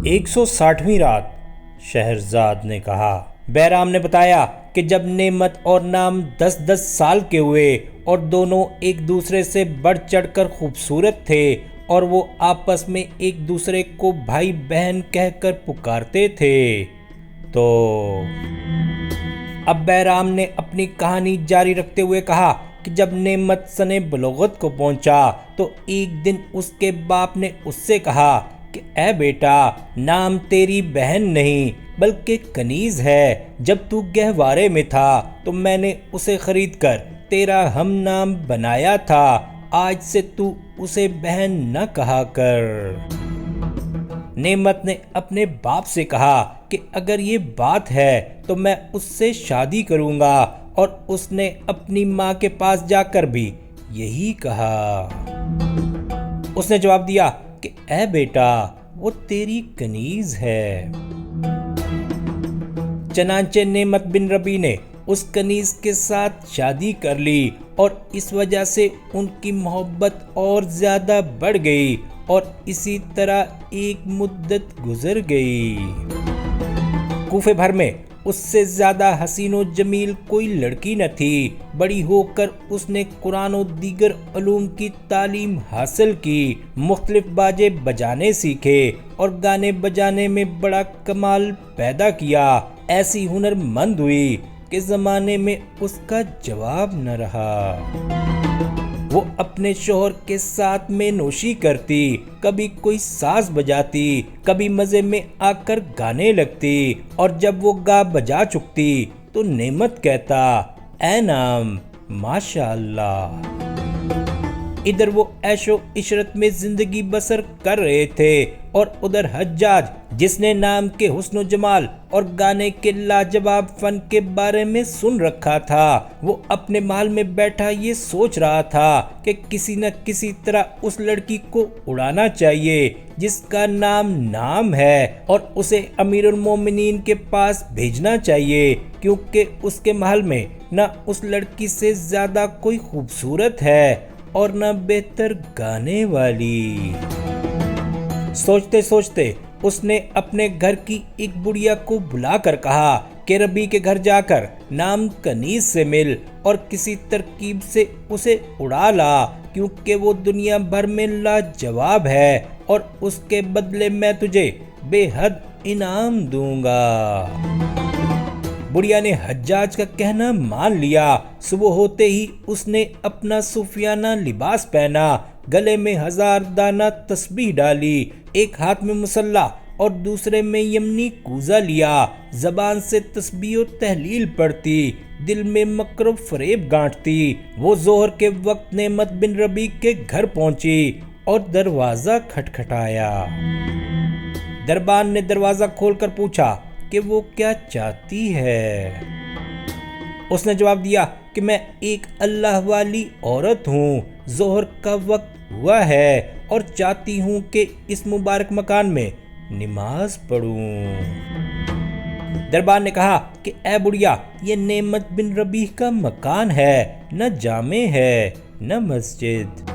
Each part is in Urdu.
160ویں رات شہرزاد نے کہا۔ بیرام نے بتایا کہ جب نعمت اور نام 10 سال کے ہوئے اور دونوں ایک دوسرے سے بڑھ چڑھ کر خوبصورت تھے اور وہ آپس میں ایک دوسرے کو بھائی بہن کہہ کر پکارتے تھے تو اب بیرام نے اپنی کہانی جاری رکھتے ہوئے کہا کہ جب نعمت سن بلوغت کو پہنچا تو ایک دن اس کے باپ نے اس سے کہا کہ اے بیٹا، نام تیری بہن نہیں بلکہ کنیز ہے۔ جب تو گہوارے میں تھا تو میں نے اسے خرید کر تیرا ہم نام بنایا تھا، آج سے تو اسے بہن نہ کہا کر۔ نعمت نے اپنے باپ سے کہا کہ اگر یہ بات ہے تو میں اس سے شادی کروں گا، اور اس نے اپنی ماں کے پاس جا کر بھی یہی کہا۔ اس نے جواب دیا کہ اے بیٹا، وہ تیری کنیز ہے۔ چنانچہ نعمت بن ربیع نے اس کنیز کے ساتھ شادی کر لی، اور اس وجہ سے ان کی محبت اور زیادہ بڑھ گئی، اور اسی طرح ایک مدت گزر گئی۔ کوفے بھر میں اس سے زیادہ حسین و جمیل کوئی لڑکی نہ تھی۔ بڑی ہو کر اس نے قرآن و دیگر علوم کی تعلیم حاصل کی، مختلف باجے بجانے سیکھے اور گانے بجانے میں بڑا کمال پیدا کیا۔ ایسی ہنر مند ہوئی کہ زمانے میں اس کا جواب نہ رہا۔ وہ اپنے شوہر کے ساتھ میں نوشی کرتی، کبھی کوئی ساز بجاتی، کبھی مزے میں آ کر گانے لگتی، اور جب وہ گا بجا چکتی تو نعمت کہتا، اے نام، ماشاء اللہ۔ ادھر وہ عیش و عشرت میں زندگی بسر کر رہے تھے، اور ادھر حجاج، جس نے نام کے حسن و جمال اور گانے کے لاجواب فن کے بارے میں سن رکھا تھا، وہ اپنے محل میں بیٹھا یہ سوچ رہا تھا کہ کسی نہ کسی طرح اس لڑکی کو اڑانا چاہیے جس کا نام ہے، اور اسے امیر المومنین کے پاس بھیجنا چاہیے، کیونکہ اس کے محل میں نہ اس لڑکی سے زیادہ کوئی خوبصورت ہے اور نہ بہتر گانے والی۔ سوچتے سوچتے اس نے اپنے گھر کی ایک بڑھیا کو بلا کر کہا کہ ربیع کے گھر جا کر نام کنیز سے مل اور کسی ترکیب سے اسے اڑا لا، کیونکہ وہ دنیا بھر میں لاجواب ہے، اور اس کے بدلے میں تجھے بے حد انعام دوں گا۔ بڑھیا نے حجاج کا کہنا مان لیا۔ صبح ہوتے ہی اس نے اپنا صوفیانہ لباس پہنا، گلے میں 1000 دانہ تسبیح ڈالی، ایک ہاتھ میں مصلی اور دوسرے میں یمنی کوزہ لیا، زبان سے تسبیح و تحلیل پڑھتی، دل میں مکر و فریب گانٹتی۔ وہ ظہر کے وقت نعمت بن ربیع کے گھر پہنچی اور دروازہ کھٹکھٹایا۔ دربان نے دروازہ کھول کر پوچھا کہ وہ کیا چاہتی ہے۔ اس نے جواب دیا کہ میں ایک اللہ والی عورت ہوں، ظہر کا وقت ہوا ہے اور چاہتی ہوں کہ اس مبارک مکان میں نماز پڑھوں۔ دربان نے کہا کہ اے بڑھیا، یہ نعمت بن ربیع کا مکان ہے، نہ جامع ہے نہ مسجد۔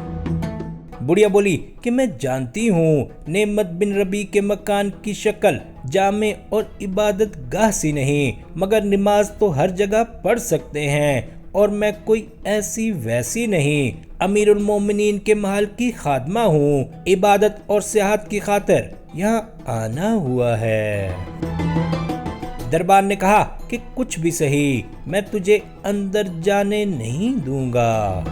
بڑھیا بولی کہ میں جانتی ہوں، نعمت بن ربیع کے مکان کی شکل جامع اور عبادت گاہ سی نہیں، مگر نماز تو ہر جگہ پڑھ سکتے ہیں، اور میں کوئی ایسی ویسی نہیں، امیر المومنین کے محل کی خادمہ ہوں، عبادت اور سیاحت کی خاطر یہاں آنا ہوا ہے۔ دربان نے کہا کہ کچھ بھی صحیح، میں تجھے اندر جانے نہیں دوں گا۔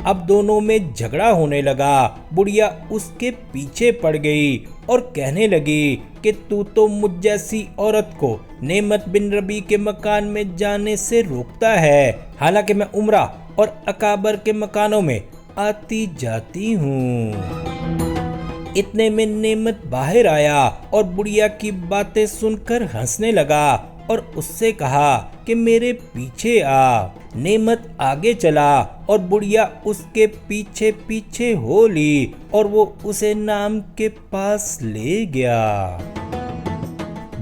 اب دونوں میں جھگڑا ہونے لگا۔ بڑھیا اس کے پیچھے پڑ گئی اور کہنے لگی کہ تو مجھ جیسی عورت کو نعمت بن ربیع کے مکان میں جانے سے روکتا ہے، حالانکہ میں عمرہ اور اکابر کے مکانوں میں آتی جاتی ہوں۔ اتنے میں نعمت باہر آیا اور بڑھیا کی باتیں سن کر ہنسنے لگا اور اس سے کہا کہ میرے پیچھے آ۔ نعمت آگے چلا اور بڑھیا اس کے پیچھے پیچھے ہو لی اور وہ اسے نام کے پاس لے گیا۔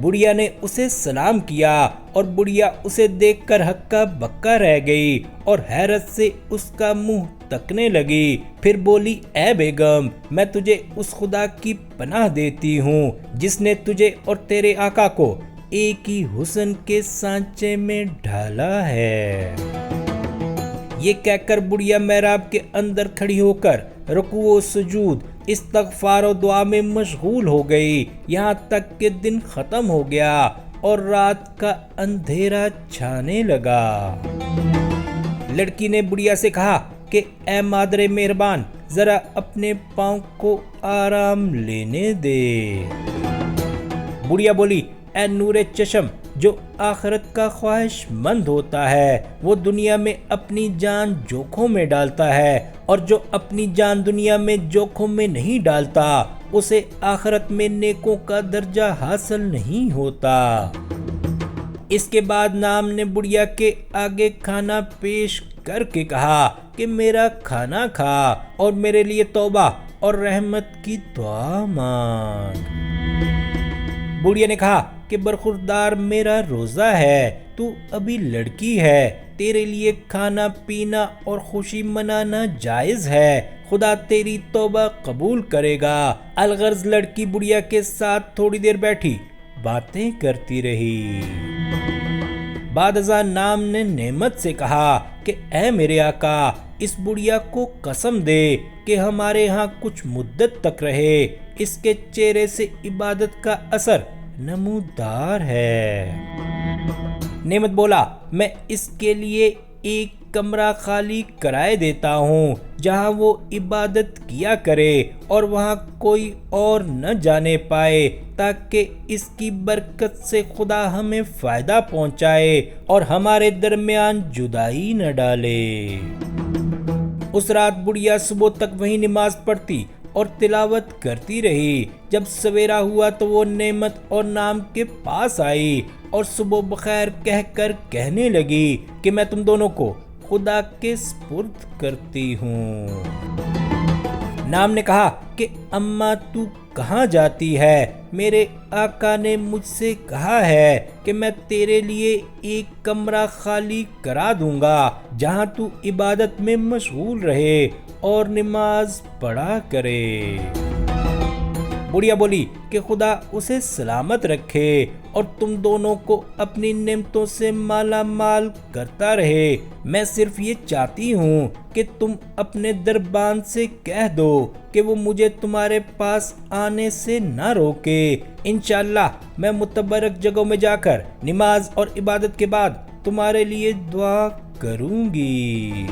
بڑھیا نے اسے سلام کیا اور بڑھیا اسے دیکھ کر ہکا بکا رہ گئی اور حیرت سے اس کا منہ تکنے لگی، پھر بولی اے بیگم میں تجھے اس خدا کی پناہ دیتی ہوں جس نے تجھے اور تیرے آقا کو ایک ہی حسن کے سانچے میں ڈھالا ہے۔ یہ کہہ کر بڑھیا محراب کے اندر کھڑی ہو کر رکوع و سجود، استغفار و دعا میں مشغول ہو گئی، یہاں تک کہ دن ختم ہو گیا اور رات کا اندھیرا چھانے لگا۔ لڑکی نے بڑھیا سے کہا کہ اے مادر مہربان، ذرا اپنے پاؤں کو آرام لینے دے۔ بڑھیا بولی اے نور چشم، جو آخرت کا خواہش مند ہوتا ہے وہ دنیا میں اپنی جان جوکھوں میں ڈالتا ہے، اور جو اپنی جان دنیا میں جوکھوں میں نہیں ڈالتا اسے آخرت میں نیکوں کا درجہ حاصل نہیں ہوتا۔ اس کے بعد نام نے بڑھیا کے آگے کھانا پیش کر کے کہا کہ میرا کھانا کھا اور میرے لیے توبہ اور رحمت کی دعا مانگ۔ بڑھیا نے کہا کہ برخوردار میرا روزہ ہے، تو ابھی لڑکی ہے، تیرے لیے کھانا پینا اور خوشی منانا جائز ہے، خدا تیری توبہ قبول کرے گا۔ الغرض لڑکی بڑھیا کے ساتھ تھوڑی دیر بیٹھی باتیں کرتی رہی۔ بعد ازاں نام نے نعمت سے کہا کہ اے میرے آقا، اس بڑھیا کو قسم دے کہ ہمارے ہاں کچھ مدت تک رہے، اس کے چہرے سے عبادت کا اثر نمودار ہے۔ نعمت بولا میں اس کے لیے ایک کمرہ خالی کرائے دیتا ہوں جہاں وہ عبادت کیا کرے اور وہاں کوئی اور نہ جانے پائے، تاکہ اس کی برکت سے خدا ہمیں فائدہ پہنچائے اور ہمارے درمیان جدائی نہ ڈالے۔ اس رات بڑھیا صبح تک وہیں نماز پڑھتی اور تلاوت کرتی رہی۔ جب سویرا ہوا تو وہ نعمت اور نام کے پاس آئی اور صبح بخیر کہہ کر کہنے لگی کہ میں تم دونوں کو خدا کے سپرد کرتی ہوں۔ نام نے کہا کہ اماں تو کہاں جاتی ہے؟ میرے آقا نے مجھ سے کہا ہے کہ میں تیرے لیے ایک کمرہ خالی کرا دوں گا جہاں تو عبادت میں مشغول رہے اور نماز پڑھا کرے۔ بڑھیا بولی کہ خدا اسے سلامت رکھے اور تم دونوں کو اپنی نعمتوں سے مالا مال کرتا رہے، میں صرف یہ چاہتی ہوں کہ تم اپنے دربان سے کہہ دو کہ وہ مجھے تمہارے پاس آنے سے نہ روکے، انشاءاللہ میں متبرک جگہوں میں جا کر نماز اور عبادت کے بعد تمہارے لیے دعا کروں گی۔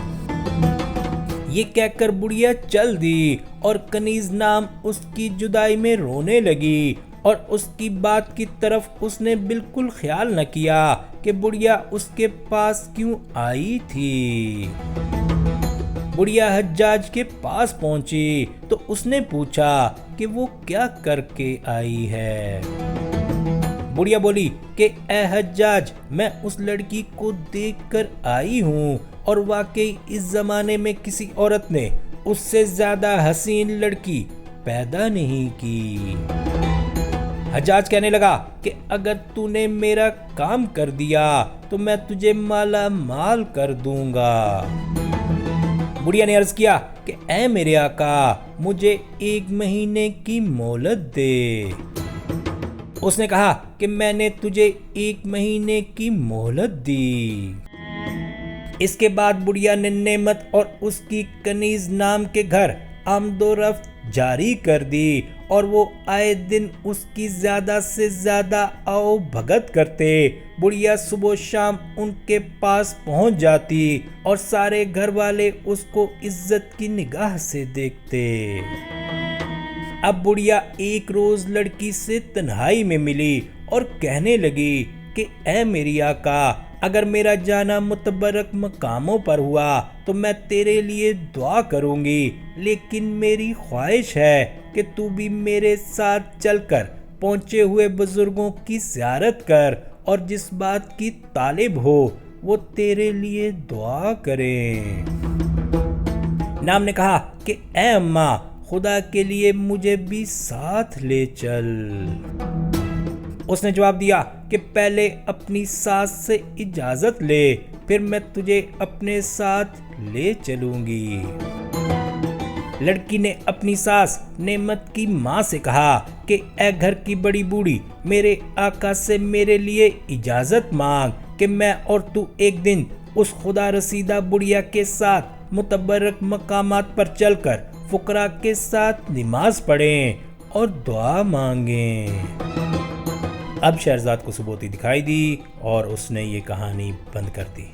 یہ کہہ کر بڑھیا چل دی اور کنیز نام اس کی جدائی میں رونے لگی، اور اس کی بات کی طرف اس نے بالکل خیال نہ کیا کہ بڑھیا اس کے پاس کیوں آئی تھی۔ بڑھیا حجاج کے پاس پہنچی تو اس نے پوچھا کہ وہ کیا کر کے آئی ہے۔ بڑھیا بولی کہ اے حجاج، میں اس لڑکی کو دیکھ کر آئی ہوں اور واقعی اس زمانے میں کسی عورت نے اس سے زیادہ حسین لڑکی پیدا نہیں کی۔ حجاج کہنے لگا کہ اگر تو نے میرا کام کر دیا تو میں تجھے مالا مال کر دوں گا۔ بڑھیا نے عرض کیا کہ اے میرے آقا، مجھے 1 مہینے کی مہلت دے۔ اس نے کہا کہ میں نے تجھے 1 مہینے کی مہلت دی۔ اس کے بعد بڑھیا نے نعمت اور اس کی کنیز نام کے گھر آمد و رفت جاری کر دی، اور وہ آئے دن اس کی زیادہ سے زیادہ آؤ بھگت کرتے۔ بڑھیا صبح و شام ان کے پاس پہنچ جاتی اور سارے گھر والے اس کو عزت کی نگاہ سے دیکھتے۔ اب بڑھیا ایک روز لڑکی سے تنہائی میں ملی اور کہنے لگی کہ اے میری آقا، اگر میرا جانا متبرک مقاموں پر ہوا تو میں تیرے لیے دعا کروں گی، لیکن میری خواہش ہے کہ تو بھی میرے ساتھ چل کر پہنچے ہوئے بزرگوں کی زیارت کر، اور جس بات کی طالب ہو وہ تیرے لیے دعا کریں۔ نام نے کہا کہ اے اماں، خدا کے لیے مجھے بھی ساتھ لے چل۔ اس نے جواب دیا کہ پہلے اپنی ساس سے اجازت لے، پھر میں تجھے اپنے ساتھ لے چلوں گی۔ لڑکی نے اپنی ساس نعمت کی ماں سے کہا کہ اے گھر کی بڑی بوڑھی، میرے آقا سے میرے لیے اجازت مانگ کہ میں اور تو ایک دن اس خدا رسیدہ بڑھیا کے ساتھ متبرک مقامات پر چل کر فقراء کے ساتھ نماز پڑھیں اور دعا مانگیں۔ اب شہرزاد کو ثبوتی دکھائی دی اور اس نے یہ کہانی بند کر دی۔